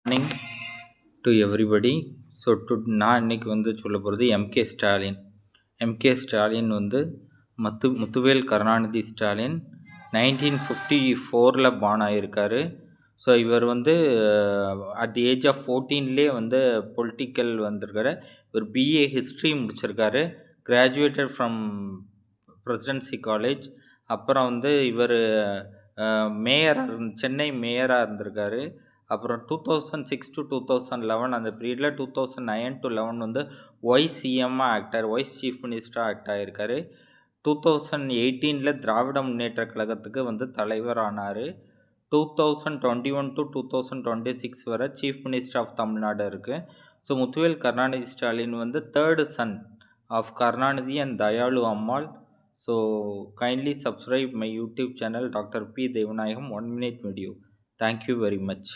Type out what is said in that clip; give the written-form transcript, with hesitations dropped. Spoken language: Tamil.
Morning to everybody. ஸோ நான் இன்னைக்கு சொல்ல போகிறது எம்கே ஸ்டாலின் முத்துவேல் கருணாநிதி ஸ்டாலின் 1954 பார்ன் ஆகியிருக்காரு. ஸோ இவர் at the age of 14 political வந்திருக்காரு. இவர் பிஏ ஹிஸ்ட்ரி முடிச்சிருக்காரு. Graduated from presidency college. அப்புறம் இவர் சென்னை மேயராக இருந்திருக்காரு. அப்புறம் 2006 to 2011 அந்த பீரியடில் 2009 to 11 வைஸ் சிஎம்மாக வைஸ் சீஃப் மினிஸ்டராக ஆக்ட் ஆகியிருக்காரு. 2018 திராவிட முன்னேற்ற கழகத்துக்கு தலைவர் ஆனார். 2021 to 2026 வரை சீஃப் மினிஸ்டர் ஆஃப் தமிழ்நாடு இருக்குது. So Muthuvel Karunanidhi Stalin third son of Karunanidhi and Dayalu Ammal. So kindly subscribe my YouTube channel Dr. P. Devanayagam 1 minute video. Thank you very much.